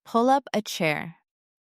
pull up a chair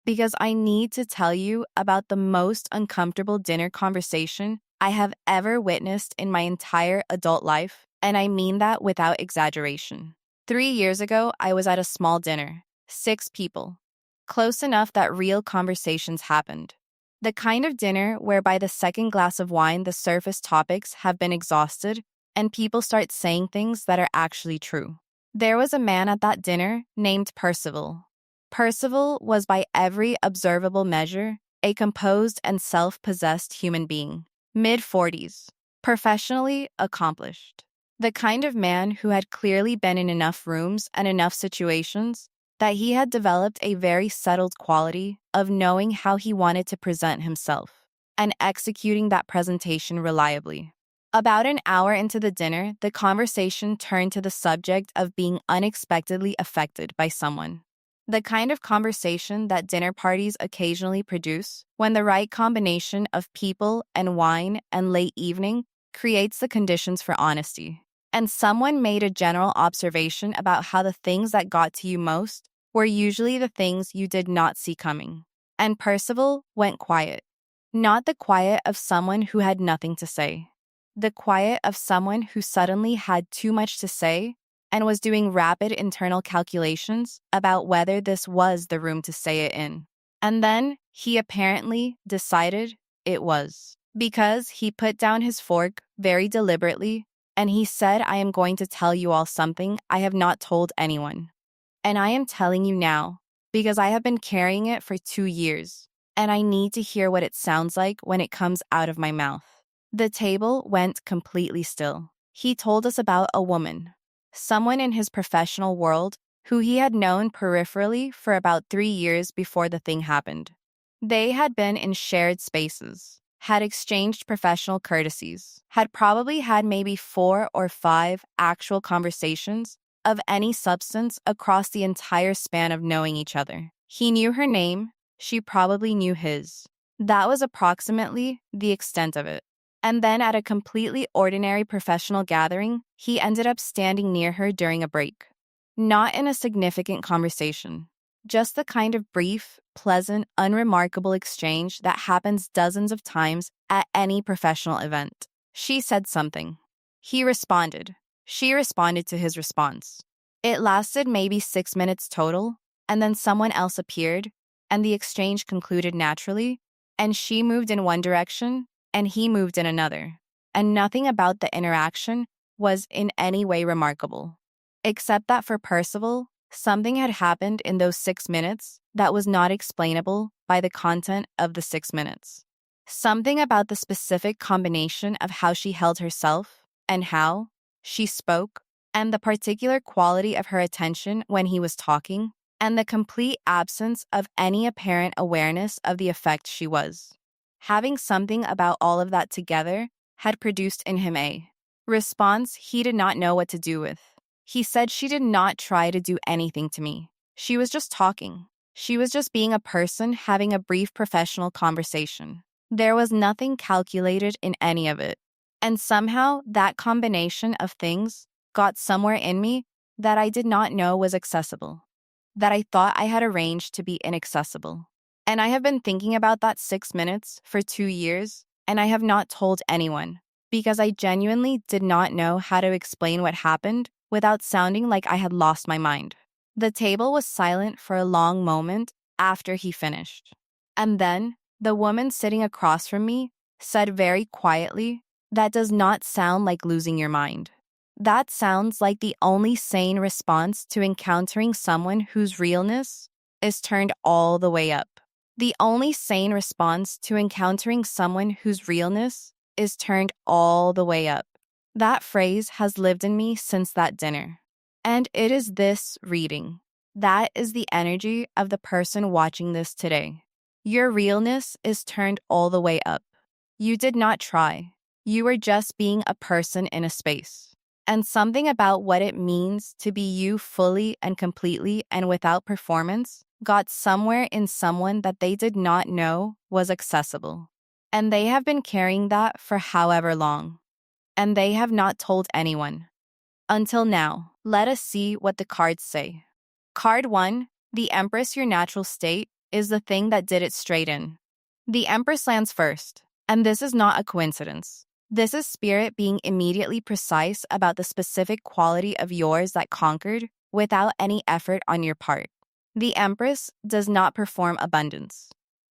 because I need to tell you about the most uncomfortable dinner conversation I have ever witnessed in my entire adult life, and I mean that without exaggeration. 3 years ago, I was at a small dinner, 6 people, close enough that real conversations happened. The kind of dinner where by the second glass of wine, the surface topics have been exhausted and people start saying things that are actually true. There was a man at that dinner named Percival. Percival was, by every observable measure, a composed and self-possessed human being, mid-40s, professionally accomplished. The kind of man who had clearly been in enough rooms and enough situations that he had developed a very settled quality of knowing how he wanted to present himself and executing that presentation reliably. About an hour into the dinner, the conversation turned to the subject of being unexpectedly affected by someone. The kind of conversation that dinner parties occasionally produce when the right combination of people and wine and late evening creates the conditions for honesty. And someone made a general observation about how the things that got to you most were usually the things you did not see coming. And Percival went quiet. Not the quiet of someone who had nothing to say. The quiet of someone who suddenly had too much to say and was doing rapid internal calculations about whether this was the room to say it in. And then he apparently decided it was. Because he put down his fork very deliberately and he said, "I am going to tell you all something I have not told anyone. And I am telling you now because I have been carrying it for 2 years and I need to hear what it sounds like when it comes out of my mouth." The table went completely still. He told us about a woman, someone in his professional world who he had known peripherally for about 3 years before the thing happened. They had been in shared spaces, had exchanged professional courtesies, had probably had maybe 4 or 5 actual conversations of any substance across the entire span of knowing each other. He knew her name, she probably knew his. That was approximately the extent of it. And then at a completely ordinary professional gathering, he ended up standing near her during a break. Not in a significant conversation, just the kind of brief, pleasant, unremarkable exchange that happens dozens of times at any professional event. She said something. He responded. She responded to his response. It lasted maybe 6 minutes total, and then someone else appeared, and the exchange concluded naturally, and she moved in one direction, and he moved in another, and nothing about the interaction was in any way remarkable. Except that for Percival, something had happened in those 6 minutes that was not explainable by the content of the 6 minutes. Something about the specific combination of how she held herself and how she spoke, and the particular quality of her attention when he was talking, and the complete absence of any apparent awareness of the effect she was. Having something about all of that together had produced in him a response he did not know what to do with. He said she did not try to do anything to me. She was just talking. She was just being a person having a brief professional conversation. There was nothing calculated in any of it. And somehow that combination of things got somewhere in me that I did not know was accessible, that I thought I had arranged to be inaccessible. And I have been thinking about that 6 minutes for 2 years, and I have not told anyone because I genuinely did not know how to explain what happened without sounding like I had lost my mind. The table was silent for a long moment after he finished. And then the woman sitting across from me said very quietly, "That does not sound like losing your mind. That sounds like the only sane response to encountering someone whose realness is turned all the way up. The only sane response to encountering someone whose realness is turned all the way up." That phrase has lived in me since that dinner. And it is this reading. That is the energy of the person watching this today. Your realness is turned all the way up. You did not try. You were just being a person in a space. And something about what it means to be you fully and completely and without performance got somewhere in someone that they did not know was accessible. And they have been carrying that for however long. And they have not told anyone. Until now, let us see what the cards say. Card 1, The Empress, your natural state, is the thing that did it straight in. The Empress lands first, and this is not a coincidence. This is spirit being immediately precise about the specific quality of yours that conquered without any effort on your part. The Empress does not perform abundance.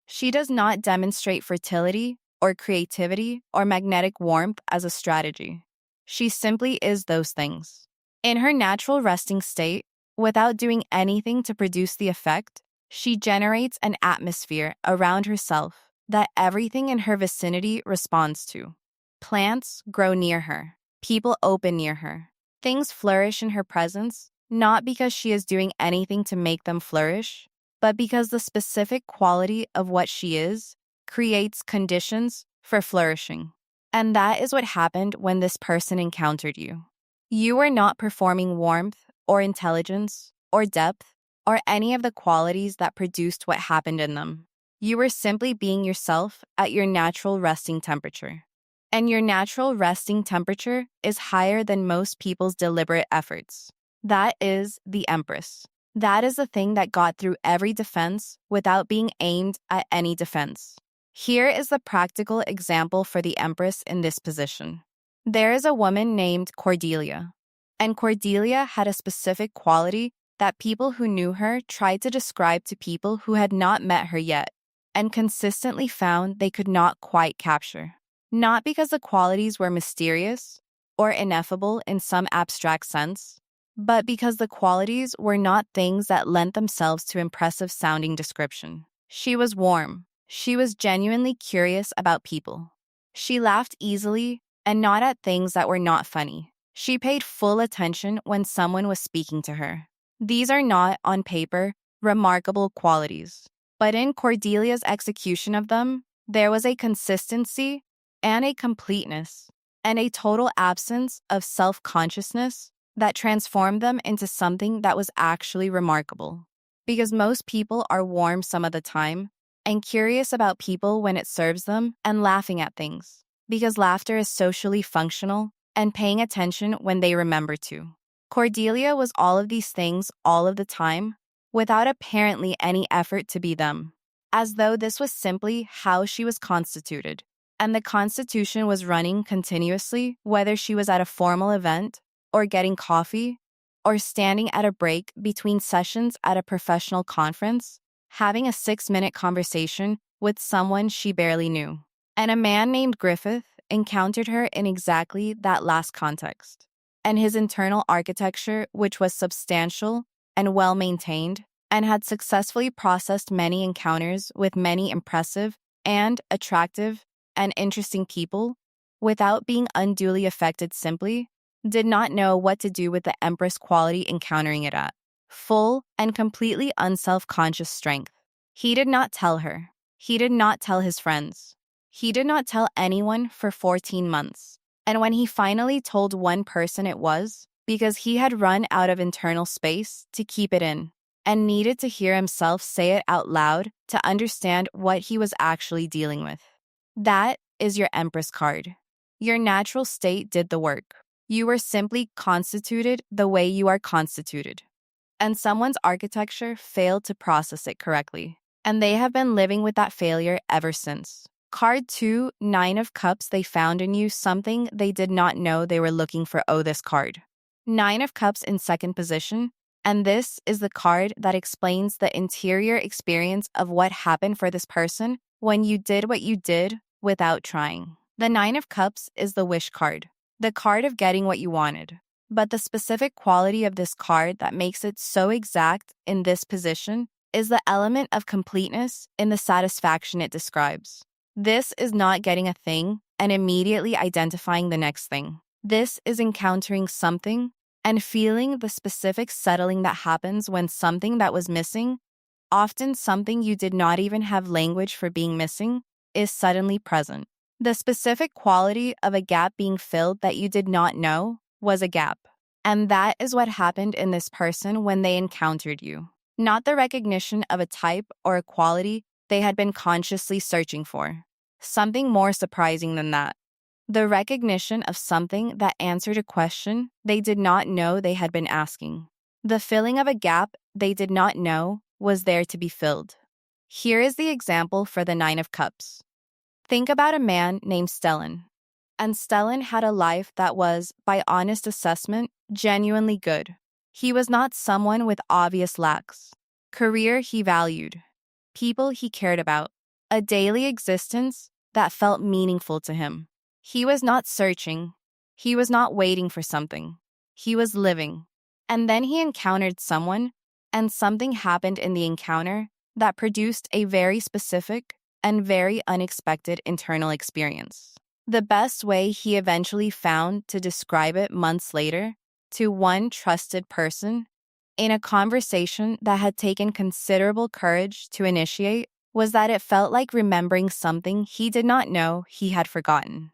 She does not demonstrate fertility or creativity or magnetic warmth as a strategy. She simply is those things. In her natural resting state, without doing anything to produce the effect, she generates an atmosphere around herself that everything in her vicinity responds to. Plants grow near her. People open near her. Things flourish in her presence, not because she is doing anything to make them flourish, but because the specific quality of what she is creates conditions for flourishing. And that is what happened when this person encountered you. You were not performing warmth or intelligence or depth or any of the qualities that produced what happened in them. You were simply being yourself at your natural resting temperature. And your natural resting temperature is higher than most people's deliberate efforts. That is the Empress. That is the thing that got through every defense without being aimed at any defense. Here is the practical example for the Empress in this position. There is a woman named Cordelia, and Cordelia had a specific quality that people who knew her tried to describe to people who had not met her yet, and consistently found they could not quite capture. Not because the qualities were mysterious or ineffable in some abstract sense, but because the qualities were not things that lent themselves to impressive sounding description. She was warm. She was genuinely curious about people. She laughed easily and not at things that were not funny. She paid full attention when someone was speaking to her. These are not, on paper, remarkable qualities, but in Cordelia's execution of them, there was a consistency and a completeness and a total absence of self-consciousness that transformed them into something that was actually remarkable. Because most people are warm some of the time and curious about people when it serves them and laughing at things, because laughter is socially functional and paying attention when they remember to. Cordelia was all of these things all of the time, without apparently any effort to be them, as though this was simply how she was constituted, and the constitution was running continuously whether she was at a formal event, or getting coffee, or standing at a break between sessions at a professional conference, having a 6-minute conversation with someone she barely knew. And a man named Griffith encountered her in exactly that last context. And his internal architecture, which was substantial and well-maintained, and had successfully processed many encounters with many impressive and attractive and interesting people, without being unduly affected simply, did not know what to do with the Empress quality encountering it at. Full and completely unself-conscious strength. He did not tell her. He did not tell his friends. He did not tell anyone for 14 months. And when he finally told one person, it was because he had run out of internal space to keep it in and needed to hear himself say it out loud to understand what he was actually dealing with. That is your Empress card. Your natural state did the work. You were simply constituted the way you are constituted. And someone's architecture failed to process it correctly. And they have been living with that failure ever since. Card 2, 9 of Cups, they found in you something they did not know they were looking for. Oh, this card. 9 of Cups in second position. And this is the card that explains the interior experience of what happened for this person when you did what you did without trying. The 9 of Cups is the wish card, the card of getting what you wanted. But the specific quality of this card that makes it so exact in this position is the element of completeness in the satisfaction it describes. This is not getting a thing and immediately identifying the next thing. This is encountering something and feeling the specific settling that happens when something that was missing, often something you did not even have language for being missing, is suddenly present. The specific quality of a gap being filled that you did not know was a gap. And that is what happened in this person when they encountered you. Not the recognition of a type or a quality they had been consciously searching for. Something more surprising than that. The recognition of something that answered a question they did not know they had been asking. The filling of a gap they did not know was there to be filled. Here is the example for the Nine of Cups. Think about a man named Stellan. And Stellan had a life that was, by honest assessment, genuinely good. He was not someone with obvious lacks. Career he valued. People he cared about. A daily existence that felt meaningful to him. He was not searching. He was not waiting for something. He was living. And then he encountered someone, and something happened in the encounter that produced a very specific and very unexpected internal experience. The best way he eventually found to describe it months later to one trusted person in a conversation that had taken considerable courage to initiate was that it felt like remembering something he did not know he had forgotten.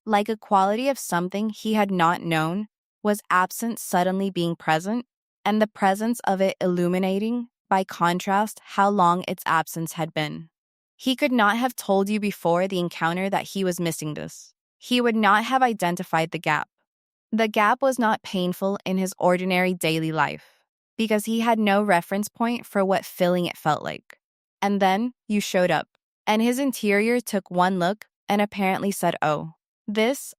Like a quality of something he had not known was absent suddenly being present, and the presence of it illuminating, by contrast, how long its absence had been. He could not have told you before the encounter that he was missing this. He would not have identified the gap. The gap was not painful in his ordinary daily life, because he had no reference point for what filling it felt like. And then you showed up, and his interior took one look and apparently said, "Oh,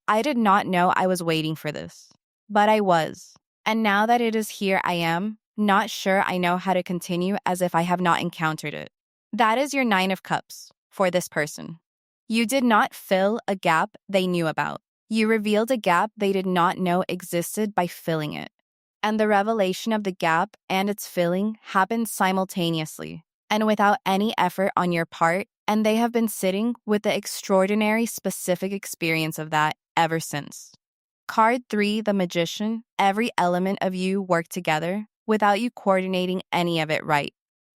I did not know I was waiting for this." But I was. And now that it is here, I am not sure I know how to continue as if I have not encountered it. That is your Nine of Cups for this person. You did not fill a gap they knew about. You revealed a gap they did not know existed by filling it. And the revelation of the gap and its filling happened simultaneously and without any effort on your part, and they have been sitting with the extraordinary specific experience of that ever since. Card 3, the Magician. Every element of you worked together without you coordinating any of it right.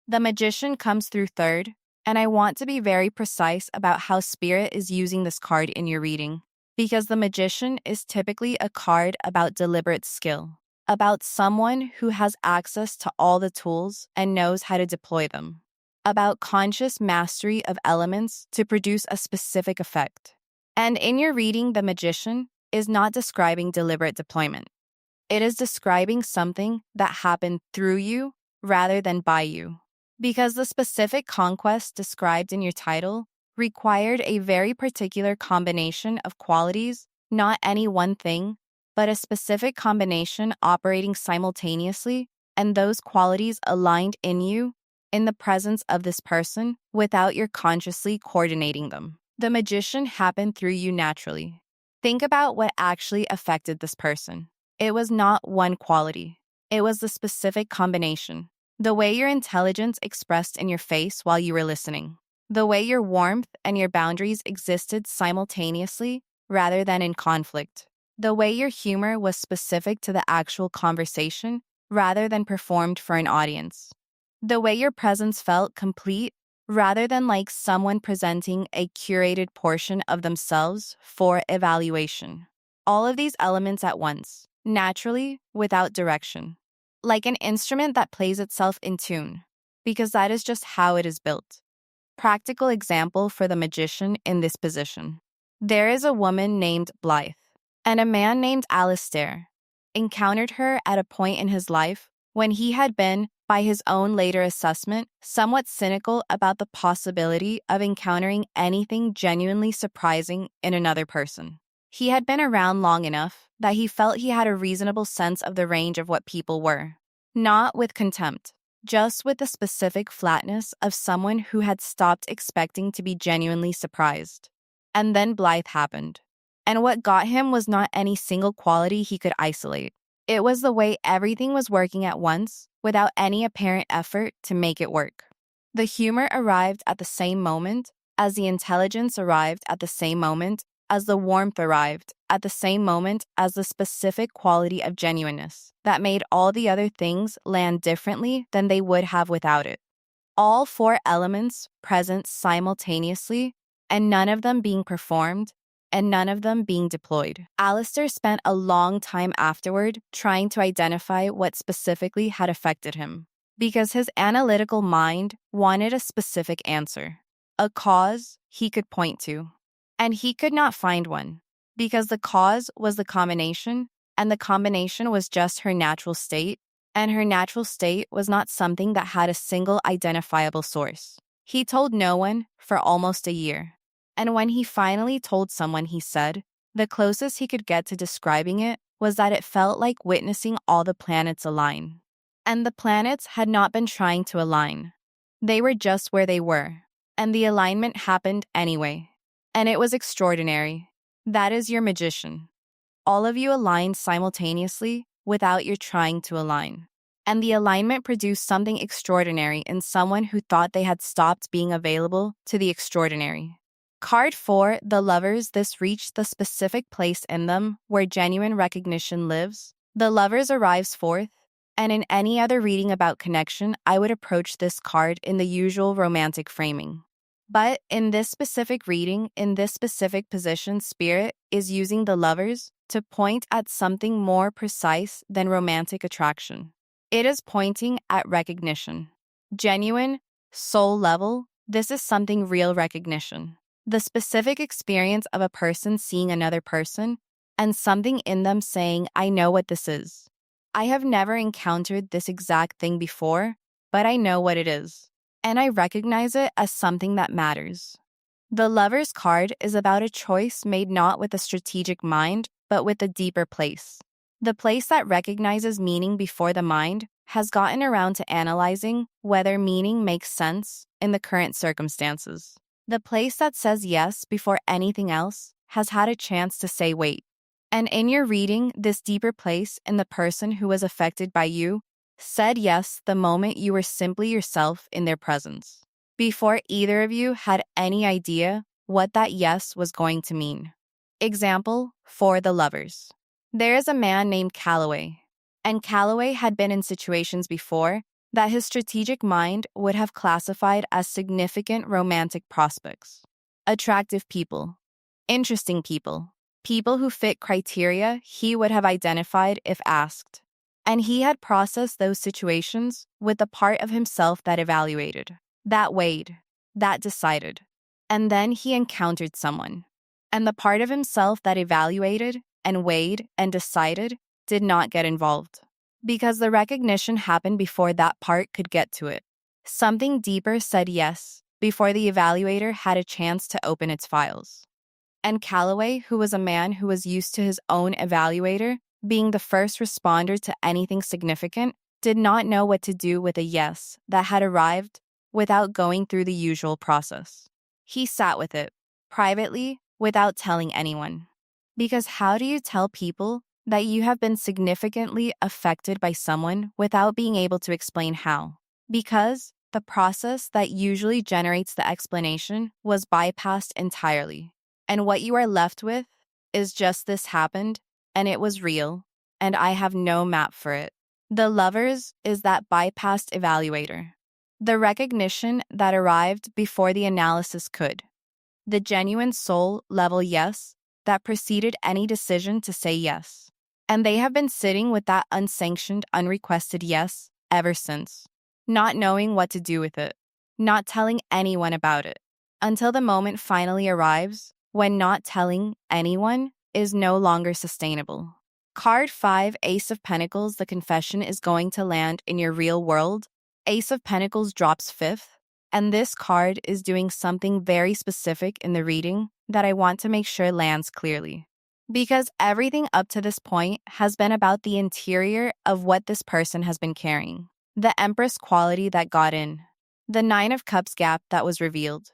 The Magician comes through third, and I want to be very precise about how Spirit is using this card in your reading, because the Magician is typically a card about deliberate skill, about someone who has access to all the tools and knows how to deploy them, about conscious mastery of elements to produce a specific effect. And in your reading, the Magician is not describing deliberate deployment. It is describing something that happened through you rather than by you. Because the specific conquest described in your title required a very particular combination of qualities, not any one thing, but a specific combination operating simultaneously, and those qualities aligned in you in the presence of this person without your consciously coordinating them. The Magician happened through you naturally. Think about what actually affected this person. It was not one quality. It was the specific combination. The way your intelligence expressed in your face while you were listening. The way your warmth and your boundaries existed simultaneously rather than in conflict. The way your humor was specific to the actual conversation rather than performed for an audience. The way your presence felt complete rather than like someone presenting a curated portion of themselves for evaluation. All of these elements at once, naturally, without direction. Like an instrument that plays itself in tune, because that is just how it is built. Practical example for the Magician in this position. There is a woman named Blythe, and a man named Alistair encountered her at a point in his life when he had been, by his own later assessment, somewhat cynical about the possibility of encountering anything genuinely surprising in another person. He had been around long enough that he felt he had a reasonable sense of the range of what people were. Not with contempt, just with the specific flatness of someone who had stopped expecting to be genuinely surprised. And then Blythe happened. And what got him was not any single quality he could isolate. It was the way everything was working at once, without any apparent effort to make it work. The humor arrived at the same moment, as the intelligence arrived at the same moment, as the warmth arrived at the same moment as the specific quality of genuineness that made all the other things land differently than they would have without it. All four elements present simultaneously, and none of them being performed, and none of them being deployed. Alistair spent a long time afterward trying to identify what specifically had affected him, because his analytical mind wanted a specific answer, a cause he could point to. And he could not find one, because the cause was the combination, and the combination was just her natural state, and her natural state was not something that had a single identifiable source. He told no one for almost a year. And when he finally told someone, he said, the closest he could get to describing it was that it felt like witnessing all the planets align. And the planets had not been trying to align. They were just where they were. And the alignment happened anyway. And it was extraordinary. That is your magician. All of you aligned simultaneously without your trying to align. And the alignment produced something extraordinary in someone who thought they had stopped being available to the extraordinary. Card 4, the lovers. This reached the specific place in them where genuine recognition lives. The lovers arrives forth, and in any other reading about connection, I would approach this card in the usual romantic framing. But in this specific reading, in this specific position, Spirit is using the lovers to point at something more precise than romantic attraction. It is pointing at recognition. Genuine, soul level, this is something real recognition. The specific experience of a person seeing another person and something in them saying, I know what this is. I have never encountered this exact thing before, but I know what it is. And I recognize it as something that matters. The Lover's card is about a choice made not with a strategic mind, but with a deeper place. The place that recognizes meaning before the mind has gotten around to analyzing whether meaning makes sense in the current circumstances. The place that says yes before anything else has had a chance to say wait. And in your reading, this deeper place in the person who was affected by you said yes the moment you were simply yourself in their presence, before either of you had any idea what that yes was going to mean. Example, for the lovers. There is a man named Calloway, and Calloway had been in situations before that his strategic mind would have classified as significant romantic prospects. Attractive people, interesting people, people who fit criteria he would have identified if asked. And he had processed those situations with the part of himself that evaluated, that weighed, that decided. And then he encountered someone. And the part of himself that evaluated and weighed and decided did not get involved. Because the recognition happened before that part could get to it. Something deeper said yes before the evaluator had a chance to open its files. And Calloway, who was a man who was used to his own evaluator being the first responder to anything significant, did not know what to do with a yes that had arrived without going through the usual process. He sat with it, privately, without telling anyone. Because how do you tell people that you have been significantly affected by someone without being able to explain how? Because the process that usually generates the explanation was bypassed entirely. And what you are left with is just this happened, and it was real, and I have no map for it. The lovers is that bypassed evaluator. The recognition that arrived before the analysis could. The genuine soul level yes that preceded any decision to say yes. And they have been sitting with that unsanctioned, unrequested yes ever since, not knowing what to do with it, not telling anyone about it, until the moment finally arrives when not telling anyone is no longer sustainable. Card 5, Ace of Pentacles, the confession is going to land in your real world. Ace of Pentacles drops 5th, and this card is doing something very specific in the reading that I want to make sure lands clearly. Because everything up to this point has been about the interior of what this person has been carrying. The Empress quality that got in. The 9 of Cups gap that was revealed.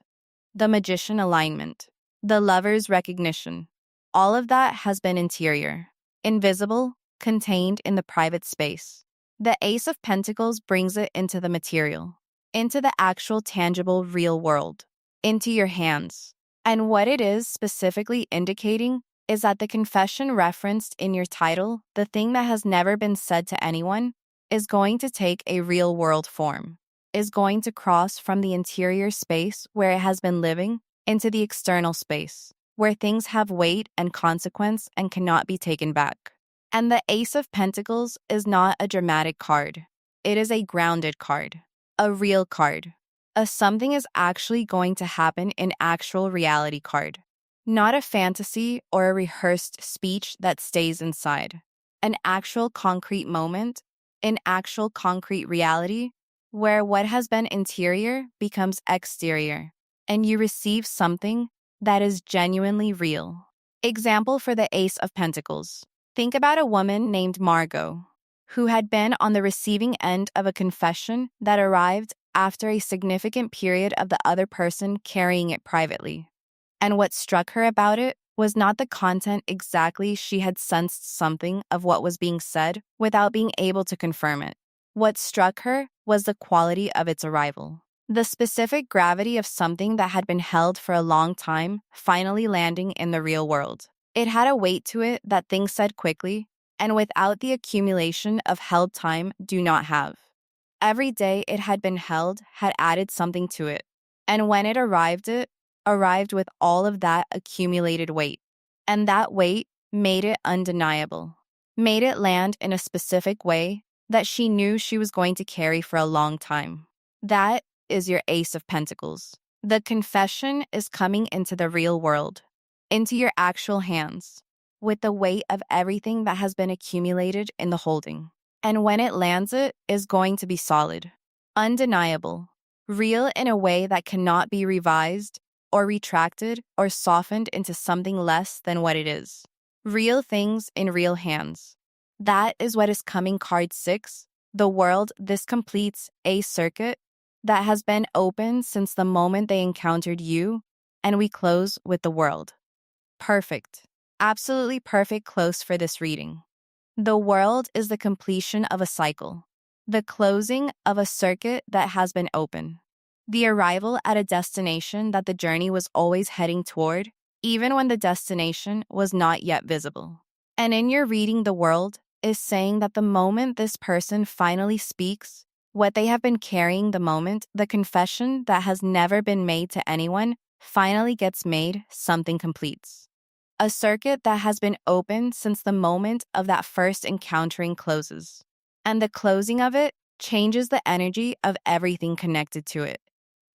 The Magician alignment. The Lover's recognition. All of that has been interior. Invisible, contained in the private space. The Ace of Pentacles brings it into the material. Into the actual tangible real world. Into your hands. And what it is specifically indicating is that the confession referenced in your title, the thing that has never been said to anyone, is going to take a real-world form, is going to cross from the interior space where it has been living into the external space, where things have weight and consequence and cannot be taken back. And the Ace of Pentacles is not a dramatic card. It is a grounded card, a real card, a something is actually going to happen in actual reality card. Not a fantasy or a rehearsed speech that stays inside. An actual concrete moment in actual concrete reality, where what has been interior becomes exterior, and you receive something that is genuinely real. Example for the Ace of Pentacles. Think about a woman named Margot, who had been on the receiving end of a confession that arrived after a significant period of the other person carrying it privately. And what struck her about it was not the content exactly. She had sensed something of what was being said without being able to confirm it. What struck her was the quality of its arrival. The specific gravity of something that had been held for a long time finally landing in the real world. It had a weight to it that things said quickly, and without the accumulation of held time do not have. Every day it had been held had added something to it, and when it arrived with all of that accumulated weight. And that weight made it undeniable, made it land in a specific way that she knew she was going to carry for a long time. That is your Ace of Pentacles. The confession is coming into the real world, into your actual hands, with the weight of everything that has been accumulated in the holding. And when it lands, it is going to be solid, undeniable, real in a way that cannot be revised or retracted or softened into something less than what it is. Real things in real hands. That is what is coming. Card 6, the world. This completes a circuit that has been open since the moment they encountered you, and we close with the world. Perfect. Absolutely perfect close for this reading. The world is the completion of a cycle, the closing of a circuit that has been open, the arrival at a destination that the journey was always heading toward, even when the destination was not yet visible. And in your reading, the world is saying that the moment this person finally speaks, what they have been carrying, the moment the confession that has never been made to anyone finally gets made, something completes. A circuit that has been open since the moment of that first encountering closes. And the closing of it changes the energy of everything connected to it.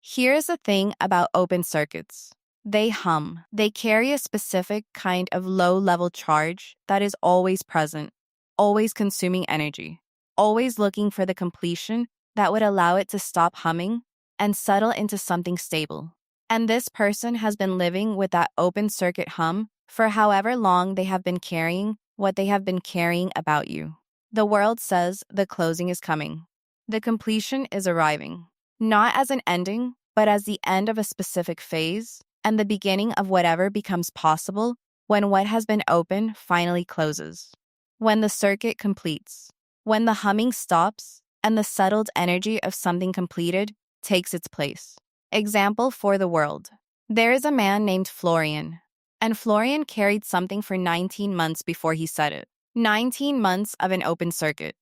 Here's the thing about open circuits. They hum. They carry a specific kind of low-level charge that is always present, always consuming energy, always looking for the completion that would allow it to stop humming and settle into something stable. And this person has been living with that open circuit hum for however long they have been carrying what they have been carrying about you. The world says the closing is coming. The completion is arriving, not as an ending, but as the end of a specific phase and the beginning of whatever becomes possible when what has been open finally closes. When the circuit completes, when the humming stops and the settled energy of something completed takes its place. Example for the world. There is a man named Florian, and Florian carried something for 19 months before he said it. 19 months of an open circuit,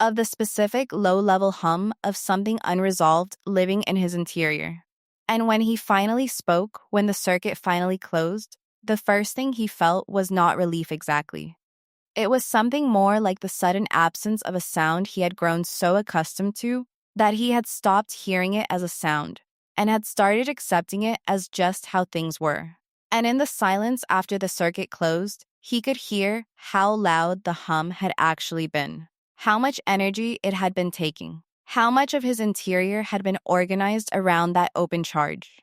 of the specific low-level hum of something unresolved living in his interior. And when he finally spoke, when the circuit finally closed, the first thing he felt was not relief exactly. It was something more like the sudden absence of a sound he had grown so accustomed to that he had stopped hearing it as a sound and had started accepting it as just how things were. And in the silence after the circuit closed, he could hear how loud the hum had actually been, how much energy it had been taking, how much of his interior had been organized around that open charge.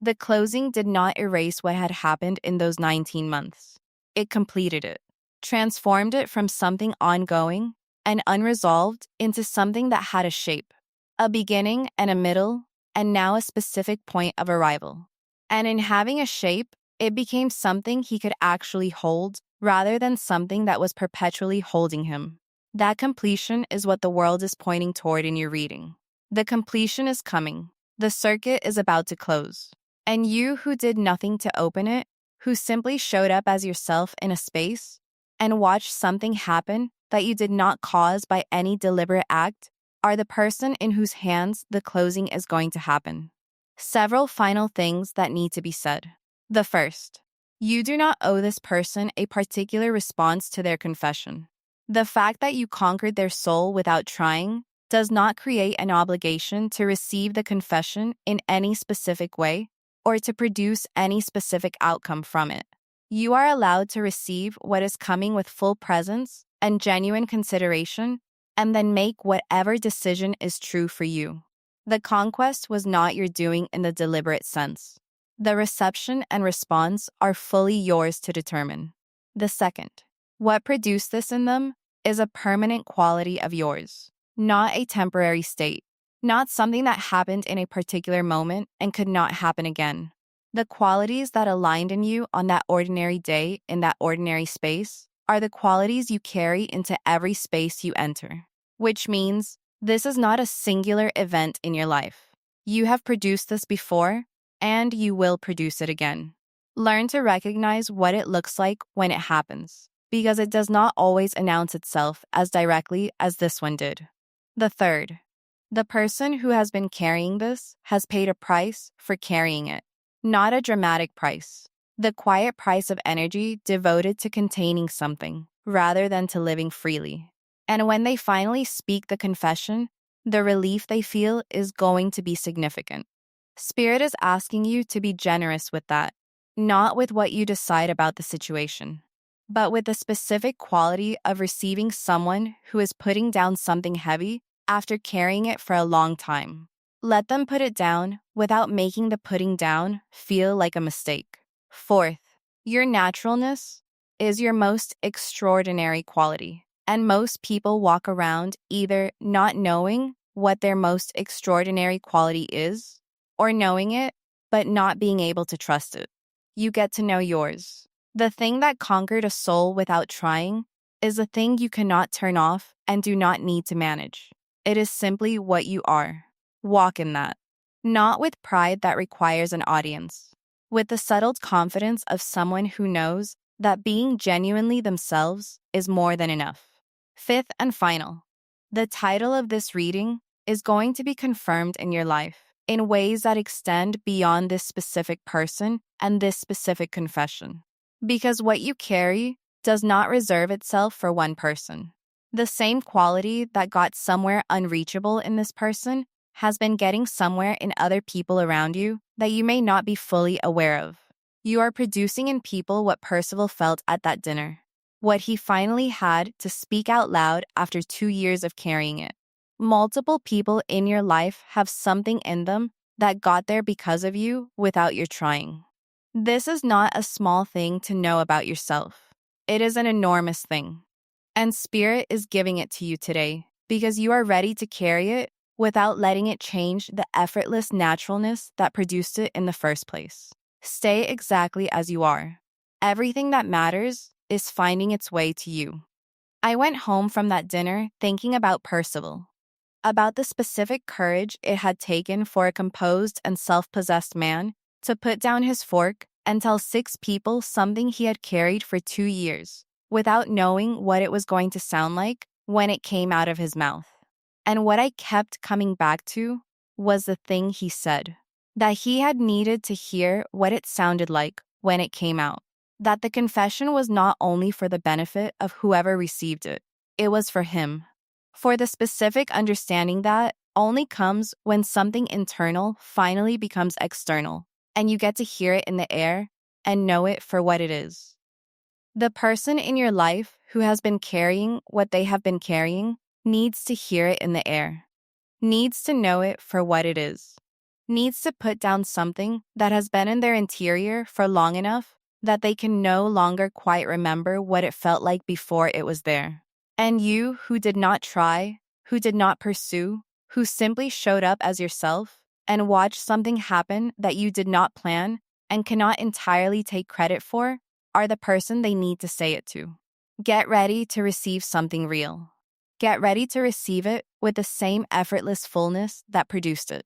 The closing did not erase what had happened in those 19 months. It completed it, transformed it from something ongoing and unresolved into something that had a shape, a beginning and a middle, and now a specific point of arrival. And in having a shape, it became something he could actually hold rather than something that was perpetually holding him. That completion is what the world is pointing toward in your reading. The completion is coming. The circuit is about to close. And you who did nothing to open it, who simply showed up as yourself in a space and watched something happen that you did not cause by any deliberate act, are the person in whose hands the closing is going to happen. Several final things that need to be said. The first, you do not owe this person a particular response to their confession. The fact that you conquered their soul without trying does not create an obligation to receive the confession in any specific way or to produce any specific outcome from it. You are allowed to receive what is coming with full presence and genuine consideration and then make whatever decision is true for you. The conquest was not your doing in the deliberate sense. The reception and response are fully yours to determine. The second, what produced this in them is a permanent quality of yours, not a temporary state, not something that happened in a particular moment and could not happen again. The qualities that aligned in you on that ordinary day in that ordinary space are the qualities you carry into every space you enter, which means this is not a singular event in your life. You have produced this before, and you will produce it again. Learn to recognize what it looks like when it happens, because it does not always announce itself as directly as this one did. The third, the person who has been carrying this has paid a price for carrying it, not a dramatic price. The quiet price of energy devoted to containing something rather than to living freely. And when they finally speak the confession, the relief they feel is going to be significant. Spirit is asking you to be generous with that, not with what you decide about the situation, but with the specific quality of receiving someone who is putting down something heavy after carrying it for a long time. Let them put it down without making the putting down feel like a mistake. Fourth, your naturalness is your most extraordinary quality, and most people walk around either not knowing what their most extraordinary quality is, or knowing it, but not being able to trust it. You get to know yours. The thing that conquered a soul without trying is a thing you cannot turn off and do not need to manage. It is simply what you are. Walk in that. Not with pride that requires an audience. With the settled confidence of someone who knows that being genuinely themselves is more than enough. Fifth and final. The title of this reading is going to be confirmed in your life in ways that extend beyond this specific person and this specific confession. Because what you carry does not reserve itself for one person. The same quality that got somewhere unreachable in this person has been getting somewhere in other people around you that you may not be fully aware of. You are producing in people what Percival felt at that dinner, what he finally had to speak out loud after 2 years of carrying it. Multiple people in your life have something in them that got there because of you without your trying. This is not a small thing to know about yourself. It is an enormous thing. And Spirit is giving it to you today because you are ready to carry it without letting it change the effortless naturalness that produced it in the first place. Stay exactly as you are. Everything that matters is finding its way to you. I went home from that dinner thinking about Percival, about the specific courage it had taken for a composed and self-possessed man to put down his fork and tell 6 people something he had carried for 2 years, without knowing what it was going to sound like when it came out of his mouth. And what I kept coming back to was the thing he said, that he had needed to hear what it sounded like when it came out, that the confession was not only for the benefit of whoever received it, it was for him. For the specific understanding that only comes when something internal finally becomes external, and you get to hear it in the air and know it for what it is. The person in your life who has been carrying what they have been carrying needs to hear it in the air, needs to know it for what it is, needs to put down something that has been in their interior for long enough that they can no longer quite remember what it felt like before it was there. And you who did not try, who did not pursue, who simply showed up as yourself and watched something happen that you did not plan and cannot entirely take credit for, are the person they need to say it to. Get ready to receive something real. Get ready to receive it with the same effortless fullness that produced it.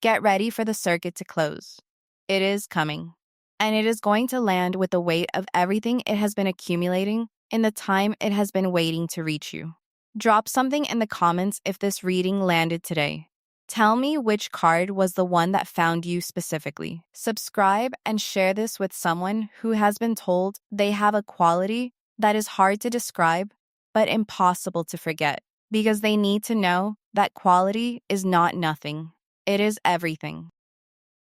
Get ready for the circuit to close. It is coming. And it is going to land with the weight of everything it has been accumulating in the time it has been waiting to reach you. Drop something in the comments if this reading landed today. Tell me which card was the one that found you specifically. Subscribe and share this with someone who has been told they have a quality that is hard to describe but impossible to forget, because they need to know that quality is not nothing. It is everything.